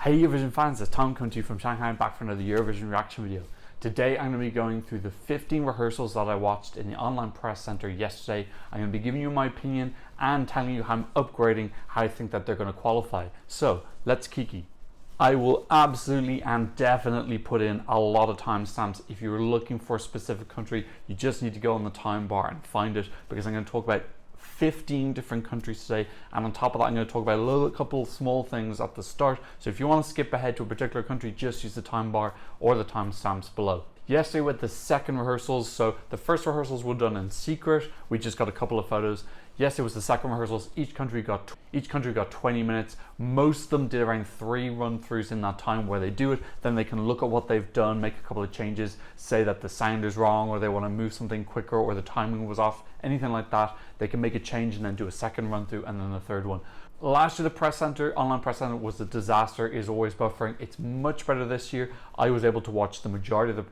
Hey Eurovision fans, it's Tom coming to you from Shanghai, back for another Eurovision reaction video. Today I'm going to be going through the 15 rehearsals that I watched in the online press center yesterday. I'm going to be giving you my opinion and telling you how I'm upgrading how I think that they're going to qualify. So let's kiki. I will absolutely and definitely put in a lot of timestamps. If you're looking for a specific country, you just need to go on the time bar and find it, because I'm going to talk about 15 different countries today, and on top of that I'm going to talk about a couple small things at the start. So if you want to skip ahead to a particular country, just use the time bar or the timestamps below. Yesterday with the second rehearsals, so the first rehearsals were done in secret. We just got a couple of photos. Yesterday was the second rehearsals. Each country got 20 minutes. Most of them did around 3 run-throughs in that time where they do it. Then they can look at what they've done, make a couple of changes, say that the sound is wrong or they want to move something quicker or the timing was off, anything like that. They can make a change and then do a second run-through and then a third one. Last year the press center, online press center, was a disaster. Is always buffering. It's much better this year. I was able to watch the majority of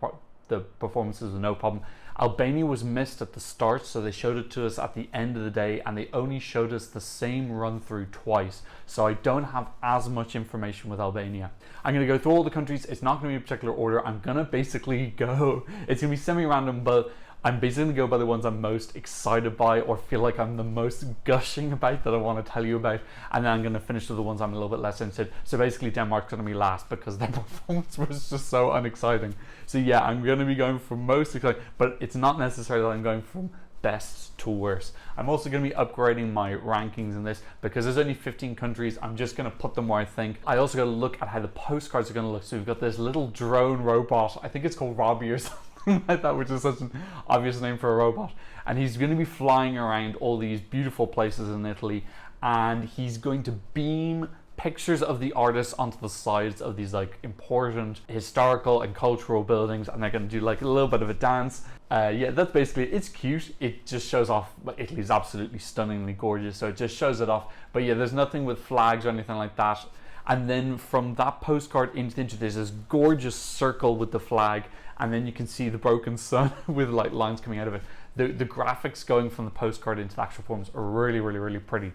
the performances with no problem. Albania was missed at the start, so they showed it to us at the end of the day, and they only showed us the same run through twice, so I don't have as much information with Albania. I'm going to go through all the countries. It's not going to be a particular order. I'm going to basically go, it's going to be semi-random, but I'm basically going to go by the ones I'm most excited by or feel like I'm the most gushing about, that I want to tell you about, and then I'm going to finish with the ones I'm a little bit less interested. So basically Denmark's going to be last because their performance was just so unexciting. So yeah, I'm going to be going from most exciting, but it's not necessarily that I'm going from best to worst. I'm also going to be upgrading my rankings in this because there's only 15 countries. I'm just going to put them where I think. I also got to look at how the postcards are going to look. So we've got this little drone robot. I think it's called Robbie or something like that, which is such an obvious name for a robot, and he's going to be flying around all these beautiful places in Italy, and he's going to beam pictures of the artists onto the sides of these like important historical and cultural buildings, and they're going to do like a little bit of a dance. Yeah, that's basically it. It's cute. It just shows off. Italy's absolutely stunningly gorgeous, so it just shows it off. But yeah, there's nothing with flags or anything like that. And then from that postcard into the intro, there's this gorgeous circle with the flag, and then you can see the broken sun with like lines coming out of it. The graphics going from the postcard into the actual forms are really, really, really pretty.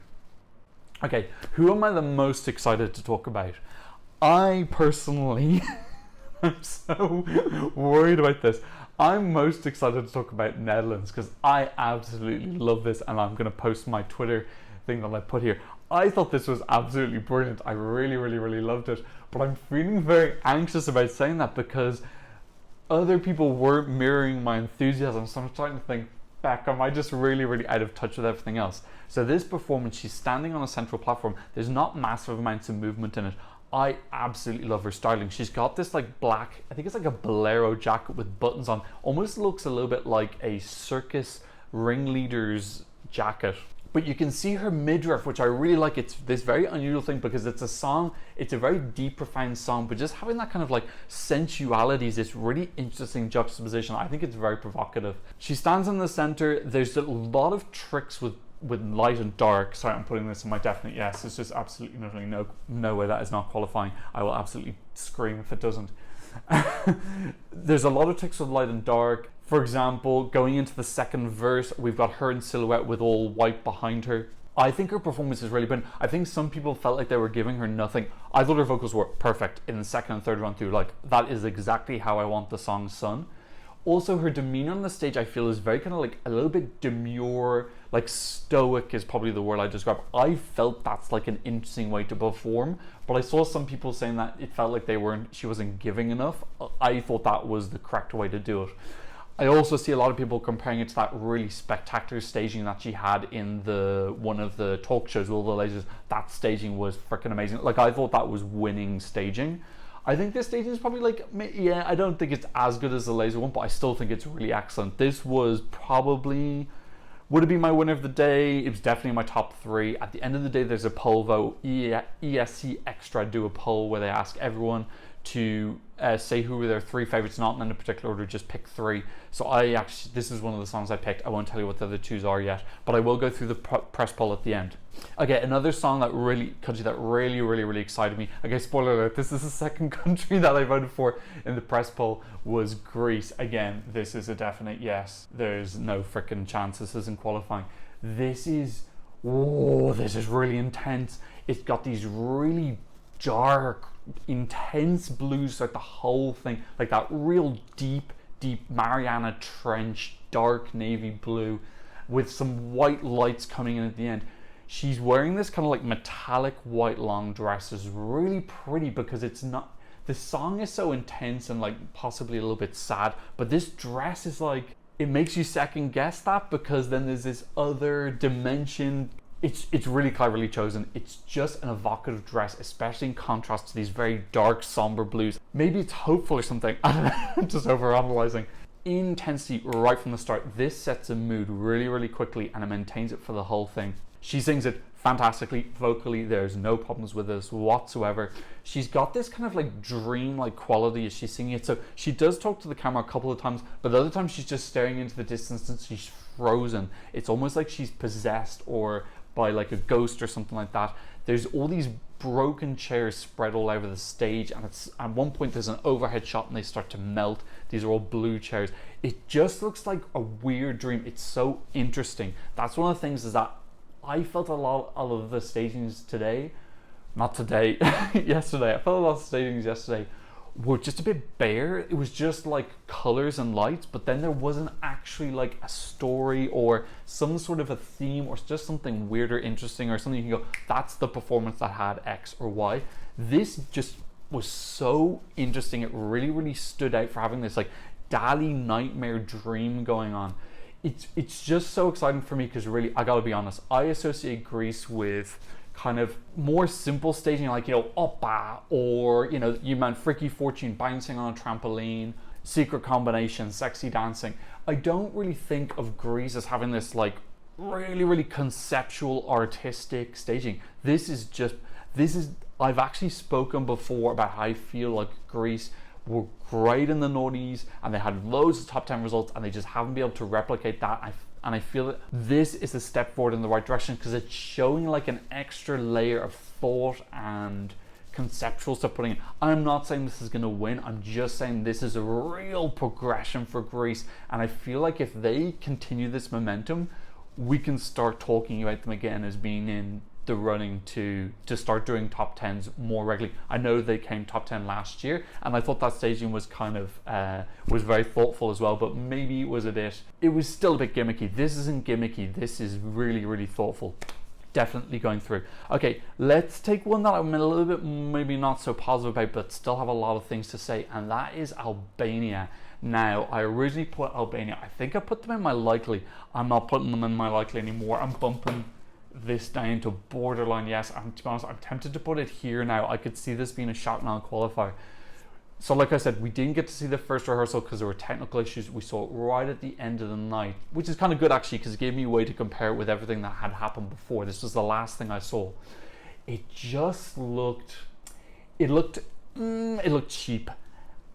Okay, who am I the most excited to talk about? I personally, I'm so worried about this. I'm most excited to talk about Netherlands because I absolutely love this, and I'm going to post my Twitter thing that I put here. I thought this was absolutely brilliant. I really, really, really loved it. But I'm feeling very anxious about saying that because other people weren't mirroring my enthusiasm. So I'm starting to think, back, am I just really, really out of touch with everything else? So this performance, she's standing on a central platform. There's not massive amounts of movement in it. I absolutely love her styling. She's got this like black, I think it's like a bolero jacket with buttons on. Almost looks a little bit like a circus ringleader's jacket. But you can see her midriff, which I really like. It's this very unusual thing because it's a song, it's a very deep, profound song, but just having that kind of like sensuality is this really interesting juxtaposition. I think it's very provocative. She stands in the center. There's a lot of tricks with light and dark. Sorry, I'm putting this in my definite yes. It's just absolutely no way that is not qualifying. I will absolutely scream if it doesn't. There's a lot of tricks with light and dark. For example, going into the second verse, we've got her in silhouette with all white behind her. I think her performance has really been, I think some people felt like they were giving her nothing. I thought her vocals were perfect in the second and third run through. Like, that is exactly how I want the song sung. Also, her demeanor on the stage, I feel, is very kind of like a little bit demure, like stoic is probably the word I describe. I felt that's like an interesting way to perform, but I saw some people saying that it felt like she wasn't giving enough. I thought that was the correct way to do it. I also see a lot of people comparing it to that really spectacular staging that she had in one of the talk shows with all the lasers. That staging was freaking amazing. Like, I thought that was winning staging. I think this staging is probably like, yeah, I don't think it's as good as the laser one, but I still think it's really excellent. This was probably, would it be my winner of the day? It was definitely my top 3. At the end of the day, there's a poll vote. ESC Extra do a poll where they ask everyone to say who were their 3 favorites, not in a particular order, just pick 3. So this is one of the songs I picked. I won't tell you what the other 2s are yet, but I will go through the press poll at the end. Okay, another song that really excited me. Okay, spoiler alert, this is the second country that I voted for in the press poll, was Greece. Again, this is a definite yes. There's no freaking chance this isn't qualifying. This is really intense. It's got these really dark, intense blues throughout the whole thing, like that real deep Mariana Trench, dark navy blue with some white lights coming in at the end. She's wearing this kind of like metallic white long dress. It's really pretty because it's not, the song is so intense and like possibly a little bit sad, but this dress is like, it makes you second guess that, because then there's this other dimension. It's really cleverly chosen. It's just an evocative dress, especially in contrast to these very dark, somber blues. Maybe it's hopeful or something. I don't know, I'm just overanalyzing. Intensity right from the start. This sets a mood really quickly, and it maintains it for the whole thing. She sings it fantastically, vocally. There's no problems with this whatsoever. She's got this kind of like dream-like quality as she's singing it. So she does talk to the camera a couple of times, but the other time she's just staring into the distance and she's frozen. It's almost like she's possessed or by like a ghost or something like that. There's all these broken chairs spread all over the stage, and it's at one point there's an overhead shot and they start to melt. These are all blue chairs. It just looks like a weird dream. It's so interesting. That's one of the things, is that I felt a lot of the stagings today, not today, yesterday. I felt a lot of stagings yesterday were just a bit bare. It was just like colors and lights, but then there wasn't actually like a story or some sort of a theme or just something weird or interesting or something you can go, that's the performance that had X or Y. This just was so interesting. It really stood out for having this like Dali nightmare dream going on. It's just so exciting for me, because really, I gotta be honest, I associate Greece with kind of more simple staging, like, you know, opera, or, you know, you meant Freaky Fortune, bouncing on a trampoline, secret combination, sexy dancing. I don't really think of Greece as having this like really conceptual artistic staging. I've actually spoken before about how I feel like Greece were great in the noughties and they had loads of top 10 results, and they just haven't been able to replicate that. And I feel that this is a step forward in the right direction, because it's showing like an extra layer of thought and conceptual stuff putting in. I'm not saying this is going to win. I'm just saying this is a real progression for Greece, and I feel like if they continue this momentum, we can start talking about them again as being in the running to start doing top 10s more regularly. I know they came top 10 last year, and I thought that staging was kind of was very thoughtful as well, but maybe it was still a bit gimmicky. This isn't gimmicky, this is really thoughtful. Definitely going through. Okay, let's take one that I'm a little bit maybe not so positive about, but still have a lot of things to say, and that is Albania. Now, I originally put Albania, I think I put them in my likely. I'm not putting them in my likely anymore. I'm bumping this down to borderline yes, and to be honest, I'm tempted to put it here now. I could see this being a shot non-qualifier. So like I said, we didn't get to see the first rehearsal because there were technical issues. We saw it right at the end of the night, which is kind of good actually, because it gave me a way to compare it with everything that had happened before. This was the last thing I saw. It just looked, it looked cheap.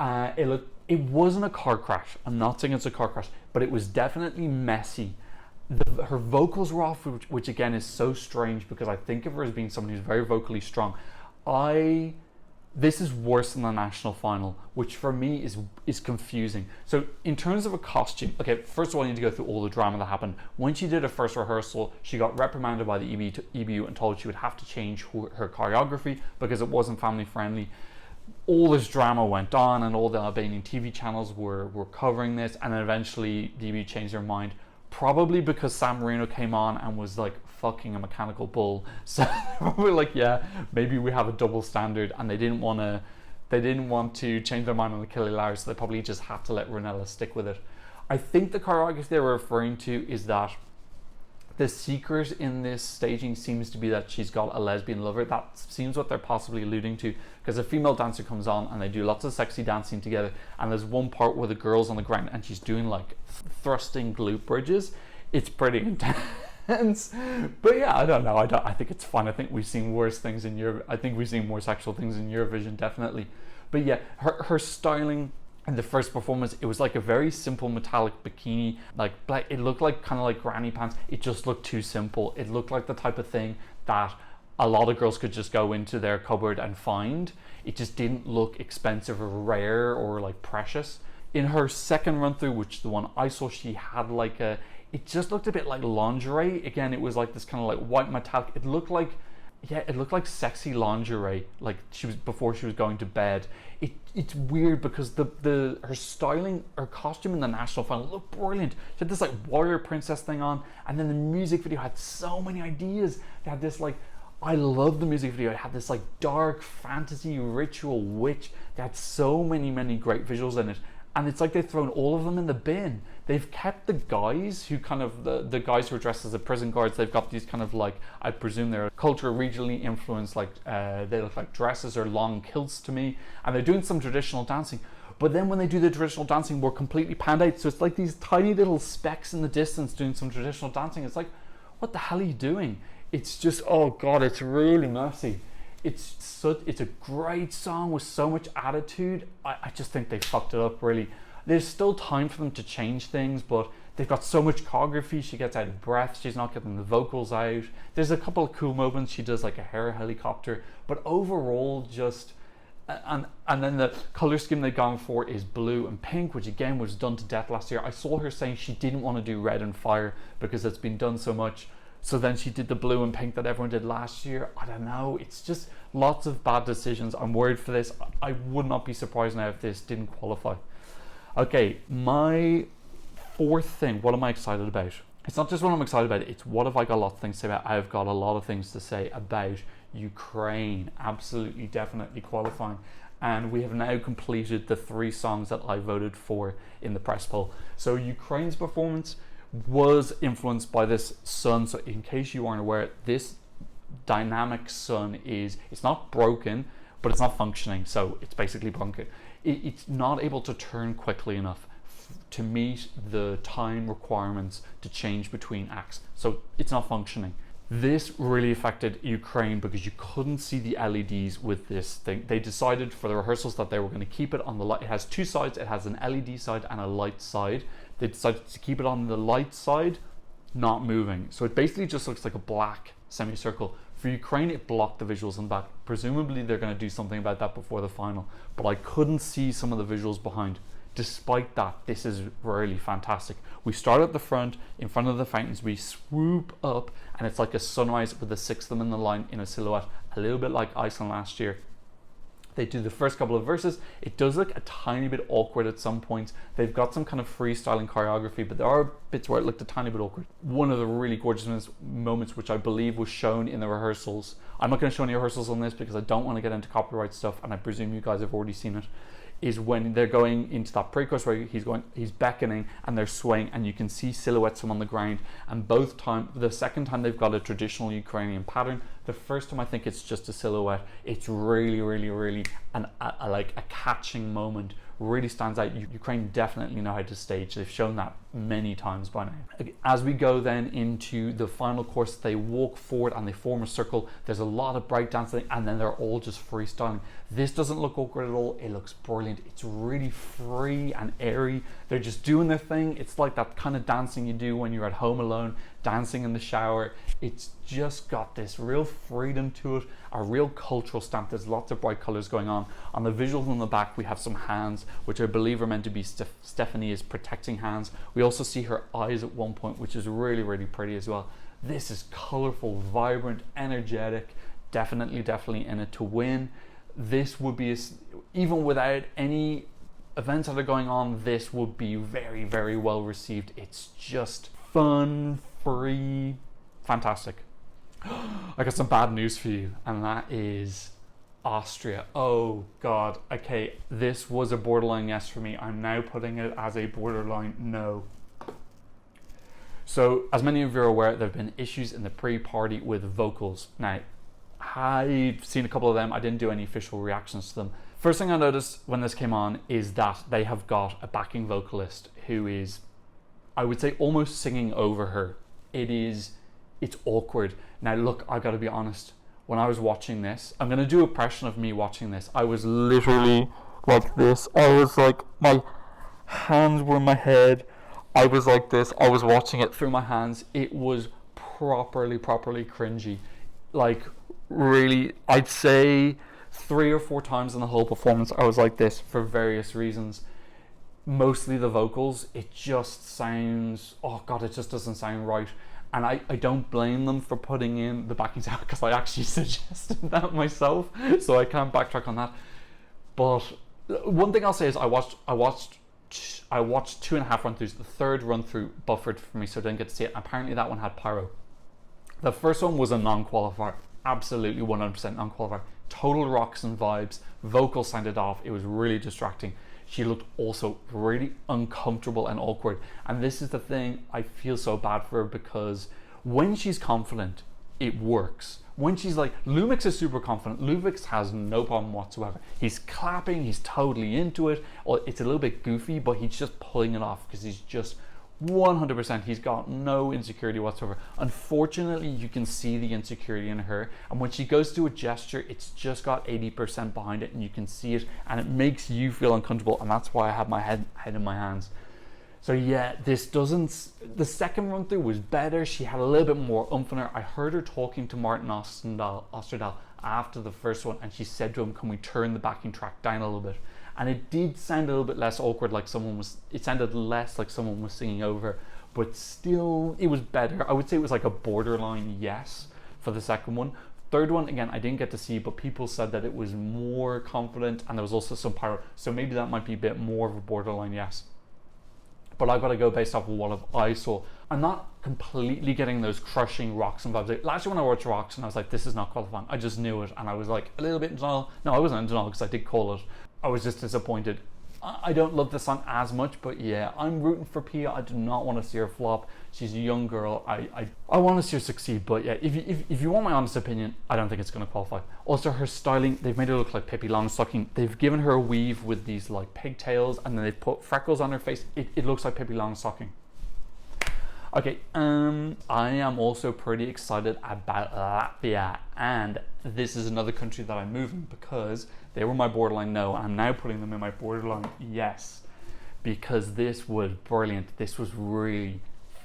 It wasn't a car crash. I'm not saying it's a car crash, but it was definitely messy. Her vocals were off, which again is so strange, because I think of her as being someone who's very vocally strong. This is worse than the national final, which for me is confusing. So in terms of a costume, okay, first of all, I need to go through all the drama that happened. When she did her first rehearsal, she got reprimanded by the EBU and told she would have to change her choreography because it wasn't family friendly. All this drama went on, and all the Albanian TV channels were covering this, and then eventually the EBU changed their mind. Probably because San Marino came on and was like fucking a mechanical bull. So we're like, yeah, maybe we have a double standard, and they didn't want to change their mind on the Achille Lauro, so they probably just had to let Ronela stick with it. I think the choreography they were referring to is that the secret in this staging seems to be that she's got a lesbian lover. That seems what they're possibly alluding to, because a female dancer comes on and they do lots of sexy dancing together, and there's one part where the girl's on the ground and she's doing like thrusting glute bridges. It's pretty intense. But yeah, I don't know. I think it's fun. I think we've seen worse things in Europe. I think we've seen more sexual things in Eurovision, definitely. But yeah, her styling in the first performance, it was like a very simple metallic bikini, like black. It looked like kind of like granny pants. It just looked too simple. It looked like the type of thing that a lot of girls could just go into their cupboard and find. It just didn't look expensive or rare or like precious. In her second run through, which the one I saw, she had like it just looked a bit like lingerie. Again, it was like this kind of like white metallic. It looked like yeah, it looked like sexy lingerie, like she was before she was going to bed. It's weird because her styling, her costume in the national final looked brilliant. She had this like warrior princess thing on, and then the music video had so many ideas. They had this like, I love the music video. It had this like dark fantasy ritual witch. They had so many great visuals in it. And it's like they've thrown all of them in the bin. They've kept the guys who kind of, the guys who are dressed as the prison guards, they've got these kind of like, I presume they're culture regionally influenced, like they look like dresses or long kilts to me. And they're doing some traditional dancing. But then when they do the traditional dancing, we're completely panned out. So it's like these tiny little specks in the distance doing some traditional dancing. It's like, what the hell are you doing? It's just, oh God, it's really messy. It's a great song with so much attitude. I just think they fucked it up really. There's still time for them to change things, but they've got so much choreography. She gets out of breath. She's not getting the vocals out. There's a couple of cool moments. She does like a hair helicopter, but overall just, and then the color scheme they've gone for is blue and pink, which again was done to death last year. I saw her saying she didn't want to do red and fire because it's been done so much. So then she did the blue and pink that everyone did last year. I don't know. It's just lots of bad decisions. I'm worried for this. I would not be surprised now if this didn't qualify. Okay, my fourth thing. What am I excited about? It's not just what I'm excited about. It's what have I got a lot of things to say about. I've got a lot of things to say about Ukraine. Absolutely, definitely qualifying. And we have now completed the 3 songs that I voted for in the press poll. So Ukraine's performance was influenced by this sun. So in case you aren't aware, this dynamic sun it's not broken, but it's not functioning. So it's basically broken. It's not able to turn quickly enough to meet the time requirements to change between acts. So it's not functioning. This really affected Ukraine because you couldn't see the LEDs with this thing. They decided for the rehearsals that they were going to keep it on the light. It has 2 sides. It has an LED side and a light side. They decided to keep it on the light side, not moving. So it basically just looks like a black semicircle. For Ukraine, it blocked the visuals in the back. Presumably they're going to do something about that before the final, but I couldn't see some of the visuals behind. Despite that, this is really fantastic. We start at the front, in front of the fountains, we swoop up, and it's like a sunrise with the 6 of them in the line in a silhouette, a little bit like Iceland last year. They do the first couple of verses. It does look a tiny bit awkward at some points. They've got some kind of freestyling choreography, but there are bits where it looked a tiny bit awkward. One of the really gorgeous moments, which I believe was shown in the rehearsals. I'm not going to show any rehearsals on this because I don't want to get into copyright stuff, and I presume you guys have already seen it, is when they're going into that pre-chorus where he's beckoning and they're swaying, and you can see silhouettes from on the ground. And the second time they've got a traditional Ukrainian pattern. The first time I think it's just a silhouette. It's really like a catching moment. Really stands out. Ukraine definitely know how to stage. They've shown that many times by now. As we go then into the final course, they walk forward and they form a circle. There's a lot of break dancing, and then they're all just freestyling. This doesn't look awkward at all. It looks brilliant. It's really free and airy. They're just doing their thing. It's like that kind of dancing you do when you're at home alone, dancing in the shower. It's just got this real freedom to it, a real cultural stamp. There's lots of bright colors going on. On the visuals on the back, we have some hands, which I believe are meant to be Stephanie is protecting hands. We also see her eyes at one point, which is really pretty as well. This is colorful, vibrant, energetic, definitely in it to win. This would be, even without any events that are going on, this would be very well received. It's just fun, free, fantastic. I got some bad news for you, and that is Austria. Oh God. Okay, this was a borderline yes for me. I'm now putting it as a borderline no. So, as many of you are aware, there have been issues in the pre-party with vocals. Now, I've seen a couple of them. I didn't do any official reactions to them. First thing I noticed when this came on is that they have got a backing vocalist who is, I would say, almost singing over her. It's awkward. Now look, I gotta be honest, when I was watching this, I'm gonna do an impression of me watching this. I was literally like this. I was like, my hands were in my head. I was like this. I was watching it through my hands. It was properly cringy. Like, really, I'd say 3 or 4 times in the whole performance I was like this for various reasons. Mostly the vocals, it just sounds, oh God, it just doesn't sound right. And I don't blame them for putting in the backing sound because I actually suggested that myself, so I can't backtrack on that. But one thing I'll say is I watched 2.5 run-throughs. The third run-through buffered for me, so I didn't get to see it. Apparently that one had pyro. The first one was a non-qualifier, absolutely 100% non-qualifier. Total rocks and vibes, vocals sounded off, it was really distracting. She looked also really uncomfortable and awkward. And this is the thing, I feel so bad for her, because when she's confident, it works. When she's like, Lumix is super confident, Lumix has no problem whatsoever. He's clapping, he's totally into it. It's a little bit goofy, but he's just pulling it off because he's just 100%, he's got no insecurity whatsoever. Unfortunately, you can see the insecurity in her, and when she goes to a gesture, it's just got 80% behind it, and you can see it, and it makes you feel uncomfortable, and that's why I have my head in my hands. So yeah, the second run through was better. She had a little bit more oomph in her. I heard her talking to Martin Osterdahl after the first one, and she said to him, can we turn the backing track down a little bit? And it did sound a little bit less awkward, it sounded less like someone was singing over, but still, it was better. I would say it was like a borderline yes for the second one. Third one, again, I didn't get to see, but people said that it was more confident, and there was also some pyro, so maybe that might be a bit more of a borderline yes. But I've got to go based off of what I saw. I'm not completely getting those crushing rocks and vibes. Last year when I watched rocks and I was like, this is not qualifying, I just knew it, and I was like a little bit in denial. No, I wasn't in denial because I did call it. I was just disappointed. I don't love the song as much, but yeah, I'm rooting for Pia. I do not want to see her flop. She's a young girl. I want to see her succeed, but yeah, if you want my honest opinion, I don't think it's going to qualify. Also, her styling, they've made her look like Pippi Longstocking. They've given her a weave with these like pigtails, and then they've put freckles on her face. It looks like Pippi Longstocking. Okay, I am also pretty excited about Latvia, and this is another country that I'm moving because they were my borderline no, and I'm now putting them in my borderline yes, because this was brilliant. This was really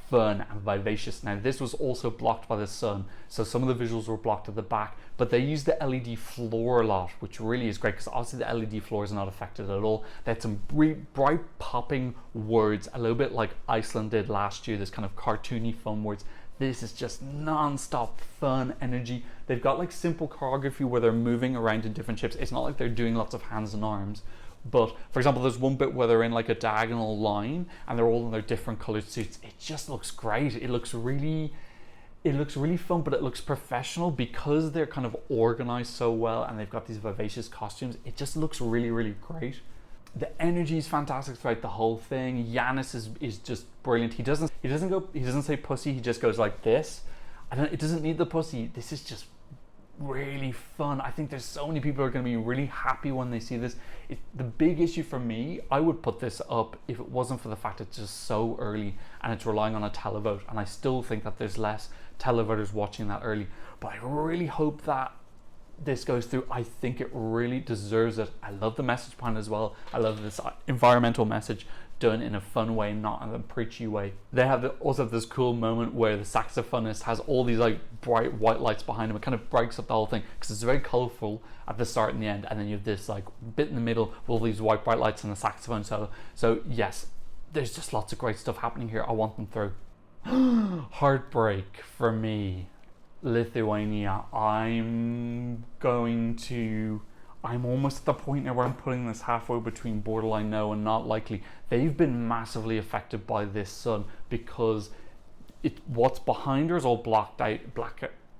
fun and vivacious. Now this was also blocked by the sun, so some of the visuals were blocked at the back, but they used the LED floor a lot, which really is great because obviously the LED floor is not affected at all. They had some bright popping words, a little bit like Iceland did last year, this kind of cartoony fun words. This is just non-stop fun energy. They've got like simple choreography where they're moving around in different shapes. It's not like they're doing lots of hands and arms. But for example, there's one bit where they're in like a diagonal line and they're all in their different colored suits. It just looks great. It looks really fun, but it looks professional because they're kind of organized so well and they've got these vivacious costumes. It just looks really, really great. The energy is fantastic throughout the whole thing. Yanis is just brilliant. He doesn't say pussy, he just goes like this. It doesn't need the pussy. This is just really fun. I think there's so many people who are going to be really happy when they see this. The big issue for me, I would put this up if it wasn't for the fact it's just so early and it's relying on a televote, and I still think that there's less televoters watching that early, but I really hope that this goes through. I think it really deserves it. I love the message behind it as well. I love this environmental message done in a fun way, not in a preachy way. They also have this cool moment where the saxophonist has all these like bright white lights behind him. It kind of breaks up the whole thing because it's very colorful at the start and the end, and then you have this like bit in the middle with all these white bright lights and the saxophone solo. So yes, there's just lots of great stuff happening here. I want them through. Heartbreak for me, Lithuania. I'm almost at the point now where I'm putting this halfway between borderline no and not likely. They've been massively affected by this sun because what's behind her is all blacked out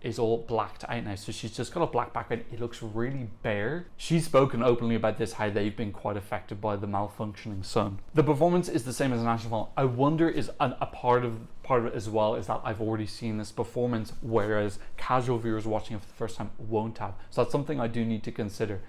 now. So she's just got a black background. It looks really bare. She's spoken openly about this, how they've been quite affected by the malfunctioning sun. The performance is the same as the national final. I wonder is a part of it as well is that I've already seen this performance, whereas casual viewers watching it for the first time won't have. So that's something I do need to consider.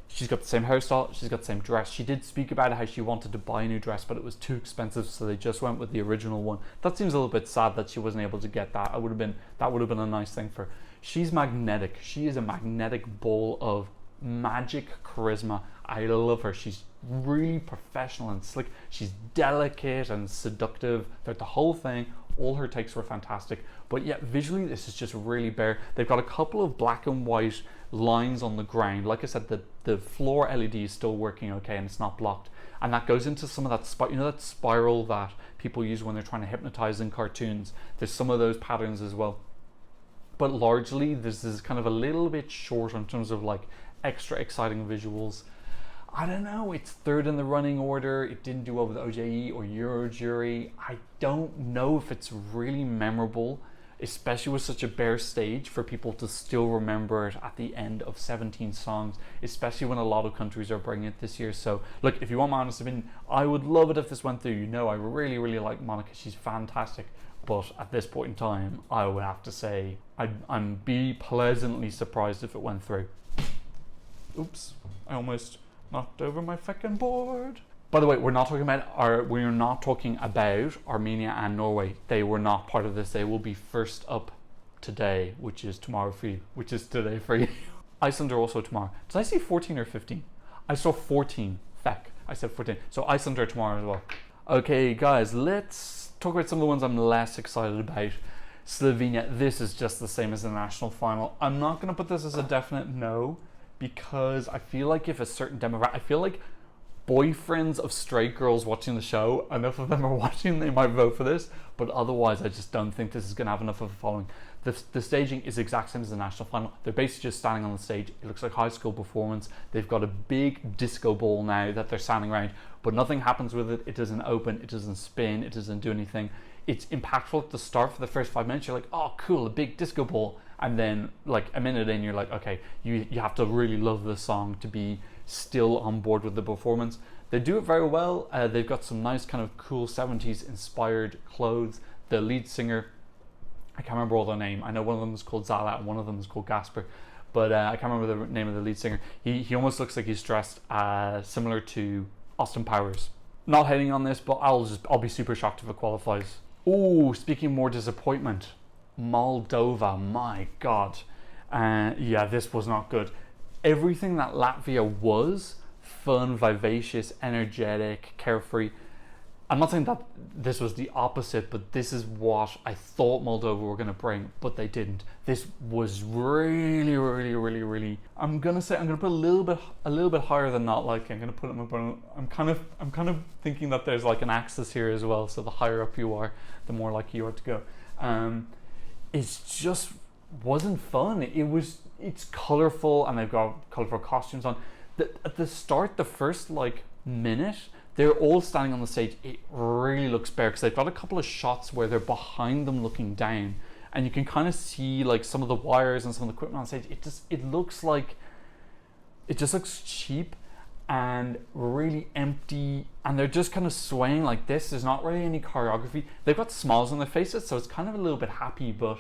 She's got the same hairstyle, she's got the same dress. She did speak about how she wanted to buy a new dress, but it was too expensive, so they just went with the original one. That seems a little bit sad that she wasn't able to get that. That would have been a nice thing for her. She's magnetic. She is a magnetic ball of magic charisma. I love her. She's really professional and slick. She's delicate and seductive throughout the whole thing. All her takes were fantastic, but yet visually this is just really bare. They've got a couple of black and white lines on the ground. Like I said, the the floor LED is still working okay and it's not blocked. And that goes into some of that, that spiral that people use when they're trying to hypnotize in cartoons. There's some of those patterns as well. But largely, this is kind of a little bit short in terms of like extra exciting visuals. I don't know, it's third in the running order. It didn't do well with OJE or Euro jury. I don't know if it's really memorable, especially with such a bare stage, for people to still remember it at the end of 17 songs, especially when a lot of countries are bringing it this year. So look, if you want my honest opinion, I would love it if this went through. You know, I really, really like Monika. She's fantastic. But at this point in time, I would have to say I'd be pleasantly surprised if it went through. Oops, I almost knocked over my fucking board. By the way, we're not talking about Armenia and Norway. They were not part of this. They will be first up today, which is tomorrow for you, which is today for you. Iceland are also tomorrow. Did I say 14 or 15? I saw 14. Feck, I said 14. So Iceland are tomorrow as well. Okay, guys, let's talk about some of the ones I'm less excited about. Slovenia, this is just the same as the national final. I'm not going to put this as a definite no, because I feel like if a certain demographic, I feel like boyfriends of straight girls watching the show, enough of them are watching, they might vote for this, but otherwise I just don't think this is going to have enough of a following. The staging is the exact same as the national final. They're basically just standing on the stage. It looks like high school performance. They've got a big disco ball now that they're standing around, but nothing happens with it. It doesn't open, it doesn't spin, it doesn't do anything. It's impactful at the start for the first 5 minutes. You're like, oh cool, a big disco ball. And then like a minute in, you're like, okay, you have to really love the song to be still on board with the performance. They do it very well. They've got some nice kind of cool 70s inspired clothes. The lead singer, I can't remember all their name. I know one of them is called Zala and one of them is called Gasper, but I can't remember the name of the lead singer. He almost looks like he's dressed similar to Austin Powers. Not hating on this, but I'll be super shocked if it qualifies. Oh, speaking more disappointment, Moldova, my God. Yeah, this was not good. Everything that Latvia was, fun, vivacious, energetic, carefree. I'm not saying that this was the opposite, but this is what I thought Moldova were going to bring, but they didn't. This was really, really, really, really. I'm gonna put a little bit higher than not liking. I'm gonna put it. I'm kind of thinking that there's like an axis here as well. So the higher up you are, the more likely you are to go. It's just wasn't fun. It's colorful and they've got colorful costumes on. At the start, the first like minute, they're all standing on the stage. It really looks bare because they've got a couple of shots where they're behind them looking down, and you can kind of see like some of the wires and some of the equipment on stage. It just looks cheap and really empty, and they're just kind of swaying like this. There's not really any choreography. They've got smiles on their faces, so it's kind of a little bit happy, but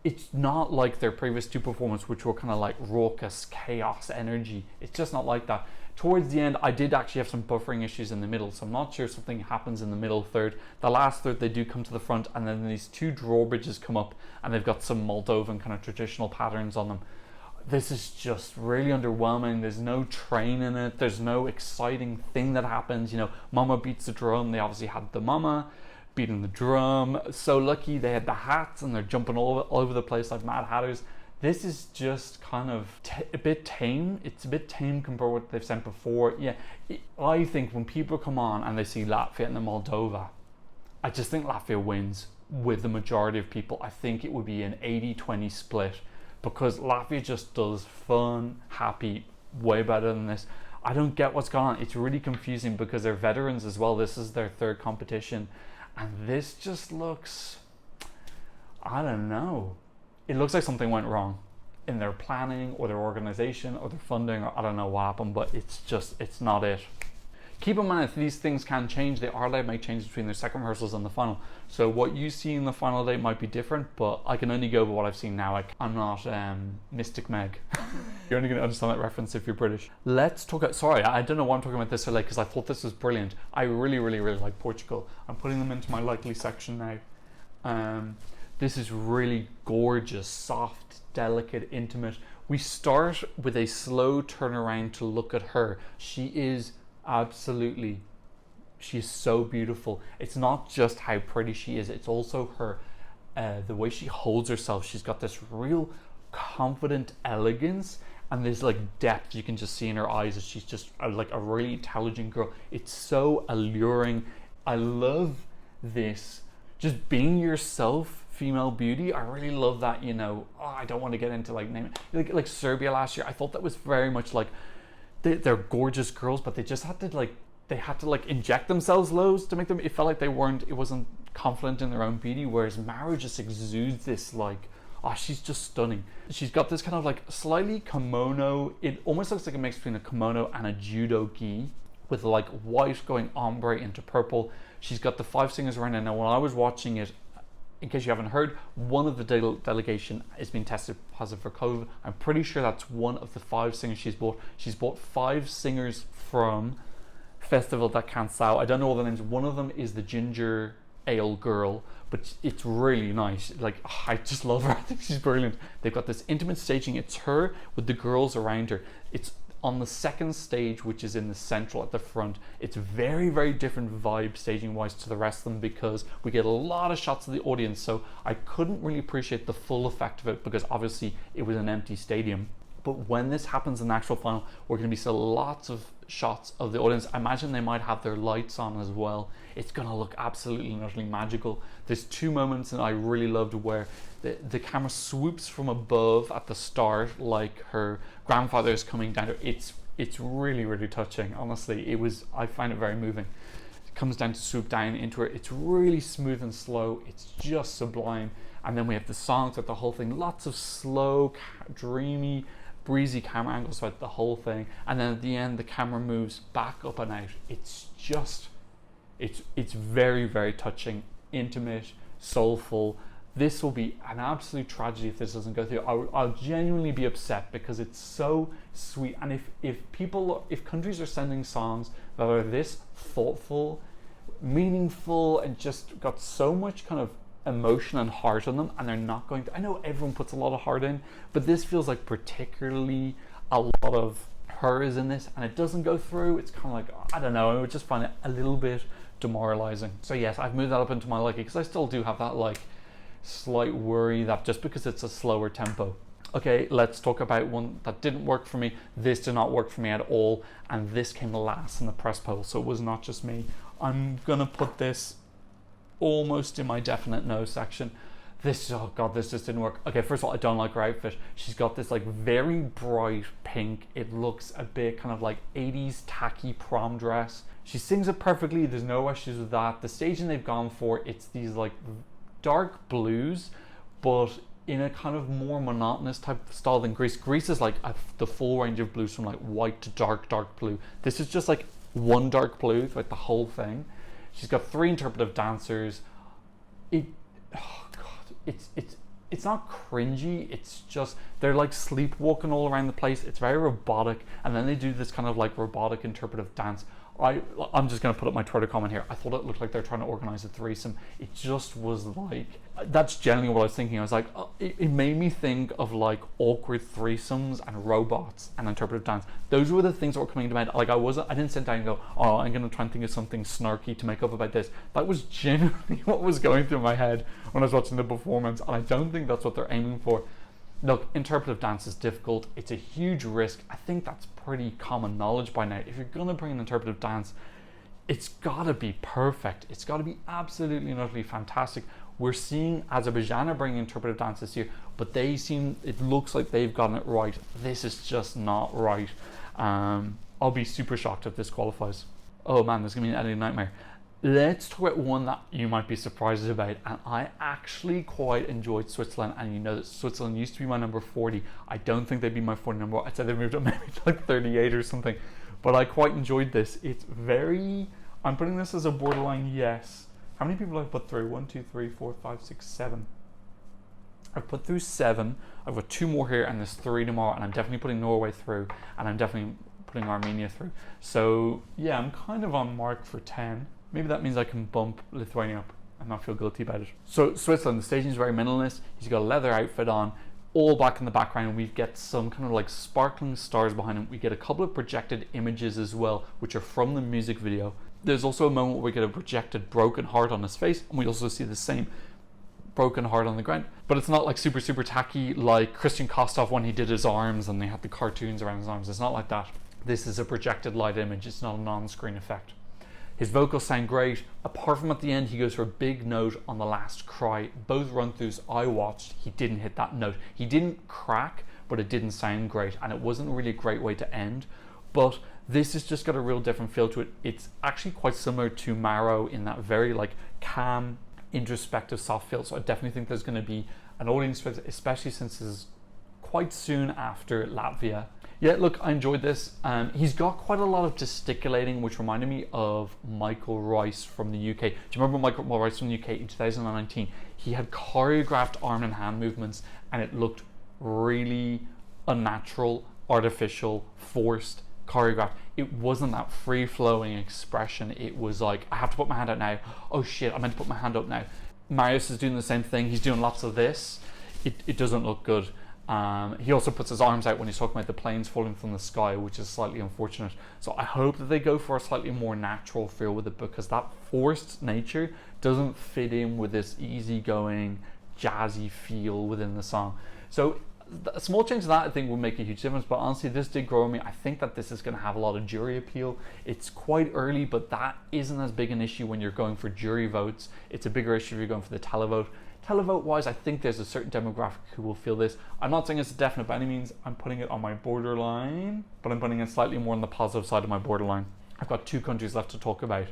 it's not like their previous two performances, which were kind of like raucous chaos energy. It's just not like that. Towards the end, I did actually have some buffering issues in the middle, so I'm not sure if something happens in the middle third. The last third, they do come to the front, and then these two drawbridges come up, and they've got some Moldovan kind of traditional patterns on them. This is just really underwhelming. There's no train in it. There's no exciting thing that happens. You know, Mama beats the drum. They obviously had the Mama beating the drum. So lucky they had the hats, and they're jumping all over the place like Mad Hatters. This is just kind of a bit tame. It's a bit tame compared to what they've sent before. Yeah, I think when people come on and they see Latvia and the Moldova, I just think Latvia wins with the majority of people. I think it would be an 80-20 split because Latvia just does fun, happy, way better than this. I don't get what's going on. It's really confusing because they're veterans as well. This is their third competition. And this just looks, I don't know. It looks like something went wrong in their planning or their organization or their funding, or I don't know what happened, but it's not it. Keep in mind that these things can change. They are allowed to make changes between their second rehearsals and the final. So what you see in the final day might be different, but I can only go by what I've seen now. I'm not Mystic Meg. You're only going to understand that reference if you're British. Let's talk about, sorry, I don't know why I'm talking about this so late because I thought this was brilliant. I really, really, really like Portugal. I'm putting them into my likely section now. This is really gorgeous, soft, delicate, intimate. We start with a slow turnaround to look at her. She is so beautiful. It's not just how pretty she is, it's also her, the way she holds herself. She's got this real confident elegance, and there's like depth you can just see in her eyes as she's just like a really intelligent girl. It's so alluring. I love this, just being yourself, female beauty. I really love that, you know. I don't want to get into like name it, like Serbia last year. I thought that was very much like they're gorgeous girls, but they just had to like inject themselves loads to make them, it felt like it wasn't confident in their own beauty, whereas Maro just exudes this like, oh, she's just stunning. She's got this kind of like slightly kimono, it almost looks like a mix between a kimono and a judo gi, with like white going ombre into purple. She's got the 5 singers around her. Now when I was watching it, in case you haven't heard, one of the delegation is being tested positive for COVID. I'm pretty sure that's one of the 5 singers she's bought. She's bought 5 singers from Festival da Canção. I don't know all the names. One of them is the ginger ale girl, but it's really nice. Like, I just love her. I think she's brilliant. They've got this intimate staging. It's her with the girls around her. It's on the second stage, which is in the central at the front. It's very, very different vibe staging wise to the rest of them, because we get a lot of shots of the audience, so I couldn't really appreciate the full effect of it because obviously it was an empty stadium. But when this happens in the actual final, we're going to be seeing lots of shots of the audience. I imagine they might have their lights on as well. It's going to look absolutely and utterly magical. There's 2 moments that I really loved where the camera swoops from above at the start, like her grandfather is coming down. It's really, really touching. Honestly, I find it very moving. It comes down to swoop down into her. It's really smooth and slow. It's just sublime. And then we have the songs with the whole thing. Lots of slow, dreamy, breezy camera angles throughout the whole thing, and then at the end the camera moves back up and out. It's very, very touching, intimate, soulful. This will be an absolute tragedy if this doesn't go through. I'll genuinely be upset because it's so sweet. And if countries are sending songs that are this thoughtful, meaningful, and just got so much kind of emotion and heart on them, and they're not going to, I know everyone puts a lot of heart in, but this feels like particularly a lot of her is in this, and it doesn't go through. It's kind of like, I don't know, I would just find it a little bit demoralizing. So yes, I've moved that up into my liking, because I still do have that like slight worry that just because it's a slower tempo. Okay, let's talk about one that didn't work for me. This did not work for me at all, and this came last in the press poll, so it was not just me. I'm gonna put this almost in my definite no section. Oh god, this just didn't work. Okay, first of all, I don't like her outfit. She's got this like very bright pink, it looks a bit kind of like 80s tacky prom dress. She sings it perfectly, there's no issues with that. The staging they've gone for, it's these like dark blues, but in a kind of more monotonous type of style than Greece. Greece is like the full range of blues from like white to dark blue. This is just like one dark blue throughout the whole thing. She's got 3 interpretive dancers. It's not cringy, it's just they're like sleepwalking all around the place. It's very robotic, and then they do this kind of like robotic interpretive dance. I'm just going to put up my Twitter comment here. I thought it looked like they're trying to organize a threesome. It just was like, that's generally what I was thinking. I was like, it made me think of like awkward threesomes and robots and interpretive dance. Those were the things that were coming to mind. Like I didn't sit down and go, oh, I'm going to try and think of something snarky to make up about this. That was genuinely what was going through my head when I was watching the performance, and I don't think that's what they're aiming for. Look, interpretive dance is difficult. It's a huge risk. I think that's pretty common knowledge by now. If you're going to bring an interpretive dance, it's got to be perfect. It's got to be absolutely and utterly fantastic. We're seeing Azerbaijan are bringing interpretive dance this year, but it looks like they've gotten it right. This is just not right. I'll be super shocked if this qualifies. Oh man, this is going to be an editing nightmare. Let's talk about one that you might be surprised about, and I actually quite enjoyed Switzerland, and you know that Switzerland used to be my number 40. I don't think they'd be my 40 number. I'd say they moved up maybe to like 38 or something, but I quite enjoyed this. I'm putting this as a borderline yes. How many people have I put through? 1, 2, 3, 4, 5, 6, 7. I've put through 7. I've got 2 more here, and there's 3 tomorrow, and I'm definitely putting Norway through, and I'm definitely putting Armenia through. So yeah, I'm kind of on mark for 10. Maybe that means I can bump Lithuania up and not feel guilty about it. So Switzerland, the staging is very minimalist. He's got a leather outfit on, all black in the background, and we get some kind of like sparkling stars behind him. We get a couple of projected images as well, which are from the music video. There's also a moment where we get a projected broken heart on his face, and we also see the same broken heart on the ground. But it's not like super, super tacky like Christian Kostov when he did his arms and they had the cartoons around his arms. It's not like that. This is a projected light image. It's not a non-screen effect. His vocals sound great. Apart from at the end, he goes for a big note on the last cry. Both run-throughs I watched, he didn't hit that note. He didn't crack, but it didn't sound great. And it wasn't really a great way to end. But this has just got a real different feel to it. It's actually quite similar to Maro in that very like calm, introspective, soft feel. So I definitely think there's going to be an audience for it, especially since this is quite soon after Latvia. Yeah, look, I enjoyed this. He's got quite a lot of gesticulating, which reminded me of Michael Rice from the UK. Do you remember Michael Rice from the UK in 2019? He had choreographed arm and hand movements, and it looked really unnatural, artificial, forced, choreographed. It wasn't that free-flowing expression. It was like, I have to put my hand out now. Oh shit, I meant to put my hand up now. Marius is doing the same thing. He's doing lots of this. It doesn't look good. He also puts his arms out when he's talking about the planes falling from the sky, which is slightly unfortunate. So I hope that they go for a slightly more natural feel with it, because that forced nature doesn't fit in with this easygoing, jazzy feel within the song. So a small change to that I think will make a huge difference, but honestly this did grow on me. I think that this is going to have a lot of jury appeal. It's quite early, but that isn't as big an issue when you're going for jury votes. It's a bigger issue if you're going for the televote. Televote wise, I think there's a certain demographic who will feel this. I'm not saying it's a definite by any means. I'm putting it on my borderline, but I'm putting it slightly more on the positive side of my borderline. I've got 2 countries left to talk about.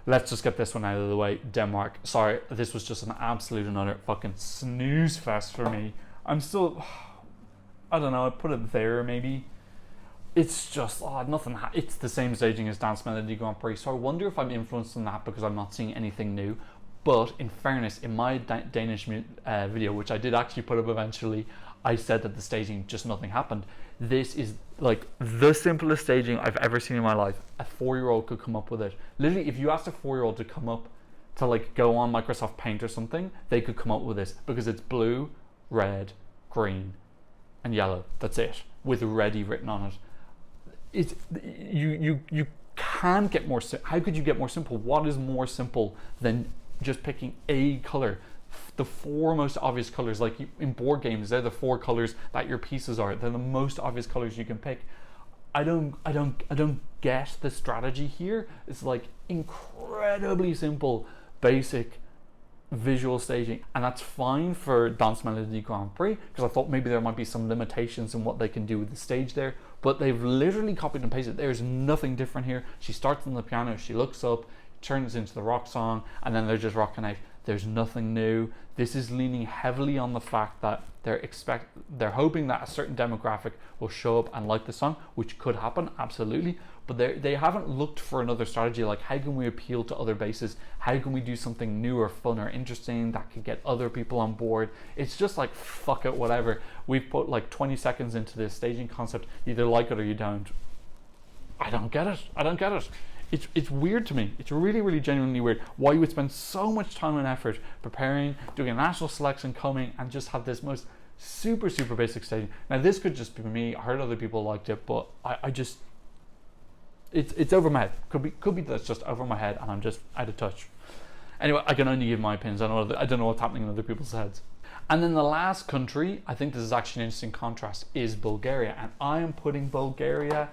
Let's just get this one out of the way. Denmark. Sorry, this was just an absolute and utter fucking snooze fest for me. I'm still, I don't know, I'd put it there maybe. It's just, nothing, it's the same staging as Dance Melody Grand Prix, so I wonder if I'm influenced on that because I'm not seeing anything new. But in fairness, in my Danish video, which I did actually put up eventually, I said that the staging, just nothing happened. This is like the simplest staging I've ever seen in my life. A 4-year-old could come up with it. Literally, if you asked a 4-year-old to come up to like go on Microsoft Paint or something, they could come up with this because it's blue, red, green, and yellow. That's it, with Reddi written on it. It's you can't get more. How could you get more simple? What is more simple than just picking a color? The 4 most obvious colors, like in board games, they're the 4 colors that your pieces are. They're the most obvious colors you can pick. I don't get the strategy here. It's like incredibly simple, basic visual staging, and that's fine for Dance Melody Grand Prix because I thought maybe there might be some limitations in what they can do with the stage there, but they've literally copied and pasted. There's nothing different here. She starts on the piano, she looks up, turns into the rock song, and then they're just rocking out. There's nothing new. This is leaning heavily on the fact that they're hoping that a certain demographic will show up and like the song, which could happen, absolutely, but they haven't looked for another strategy like how can we appeal to other bases, how can we do something new or fun or interesting that could get other people on board. It's just like, fuck it, whatever. We've put like 20 seconds into this staging concept, you either like it or you don't. I don't get it. It's weird to me. It's really, really genuinely weird why you would spend so much time and effort preparing, doing a national selection, coming and just have this most super, super basic staging. Now this could just be me. I heard other people liked it, but I just, it's over my head. Could be that's just over my head and I'm just out of touch. Anyway, I can only give my opinions. I don't know what's happening in other people's heads. And then the last country, I think this is actually an interesting contrast, is Bulgaria. And I am putting Bulgaria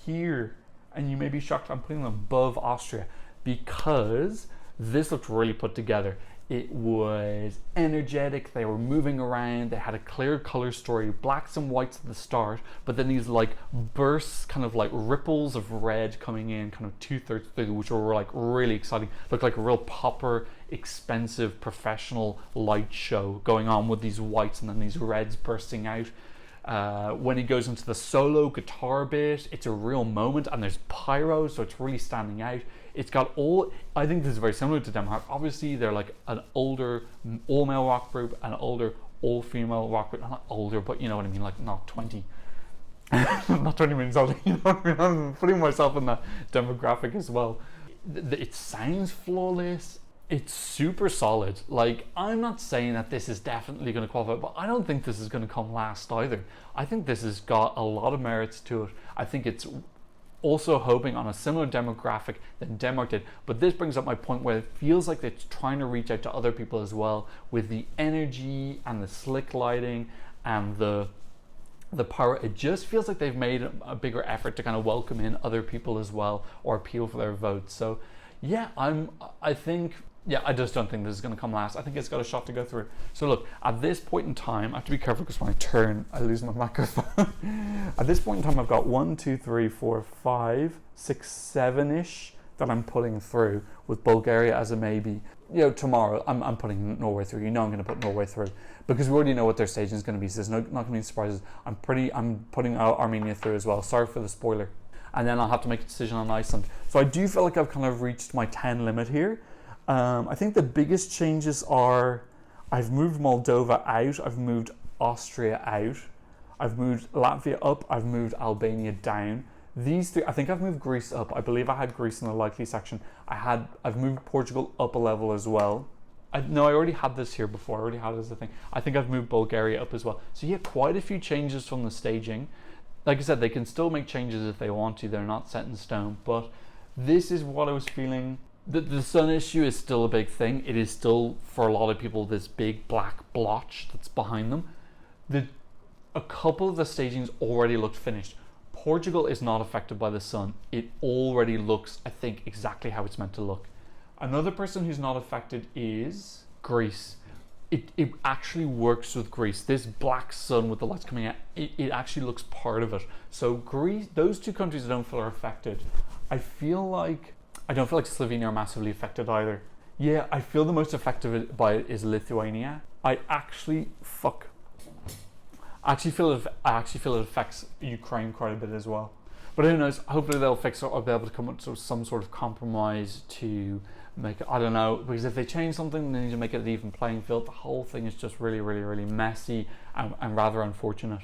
here. And you may be shocked I'm putting them above Austria because this looked really put together. It was energetic, they were moving around, they had a clear color story, blacks and whites at the start, but then these like bursts, kind of like ripples of red coming in kind of 2/3 through, which were like really exciting. Looked like a real proper, expensive, professional light show going on with these whites and then these reds bursting out. When he goes into the solo guitar bit, it's a real moment and there's pyro, so it's really standing out. It's got I think this is very similar to Denmark. Obviously they're like an older all-male rock group, an older all-female rock group. Not older, but you know what I mean, like not 20. Not 20 minutes old, you know what I mean? I'm putting myself in that demographic as well. It sounds flawless. It's super solid. Like, I'm not saying that this is definitely going to qualify, but I don't think this is going to come last either. I think this has got a lot of merits to it. I think it's also hoping on a similar demographic than Denmark did. But this brings up my point where it feels like they're trying to reach out to other people as well with the energy and the slick lighting and the power. It just feels like they've made a bigger effort to kind of welcome in other people as well, or appeal for their votes. So yeah, I just don't think this is going to come last. I think it's got a shot to go through. So look, at this point in time, I have to be careful because when I turn, I lose my microphone. At this point in time, I've got 1, 2, 3, 4, 5, 6, 7-ish that I'm putting through, with Bulgaria as a maybe. Tomorrow I'm putting Norway through. I'm going to put Norway through because we already know what their staging is going to be. So there's not going to be any surprises. I'm putting Armenia through as well. Sorry for the spoiler. And then I'll have to make a decision on Iceland. So I do feel like I've kind of reached my 10 limit here. I think the biggest changes are I've moved Moldova out, I've moved Austria out, I've moved Latvia up, I've moved Albania down. These three, I think I've moved Greece up. I believe I had Greece in the likely section. I've moved Portugal up a level as well. I already had this here before. I already had it as a thing. I think I've moved Bulgaria up as well. So yeah, quite a few changes from the staging. Like I said, they can still make changes if they want to. They're not set in stone. But this is what I was feeling. The sun issue is still a big thing. It is still, for a lot of people, this big black blotch that's behind them. A couple of the stagings already looked finished. Portugal is not affected by the sun. It already looks, I think, exactly how it's meant to look. Another person who's not affected is Greece. It actually works with Greece. This black sun with the lights coming out, it actually looks part of it. So Greece, those two countries I don't feel are affected. I don't feel like Slovenia are massively affected either. Yeah, I feel the most affected by it is Lithuania. I actually feel it affects Ukraine quite a bit as well. But who knows? Hopefully they'll fix it or be able to come up to some sort of compromise to make it. I don't know, because if they change something, they need to make it an even playing field. The whole thing is just really, really, really messy and rather unfortunate.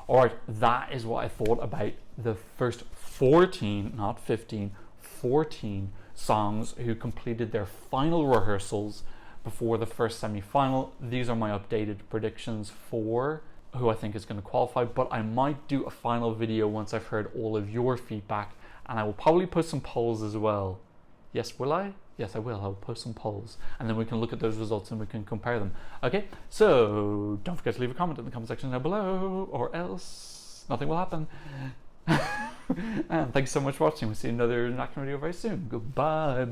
All right, that is what I thought about the first 14, not 15, 14 songs who completed their final rehearsals before the first semi-final. These are my updated predictions for who I think is going to qualify, but I might do a final video once I've heard all of your feedback, and I will probably post some polls as well. Yes, will I? Yes, I will. I'll post some polls, and then we can look at those results and we can compare them. Okay, so don't forget to leave a comment in the comment section down below, or else nothing will happen. And thanks so much for watching. We'll see you in another reaction video very soon. Goodbye.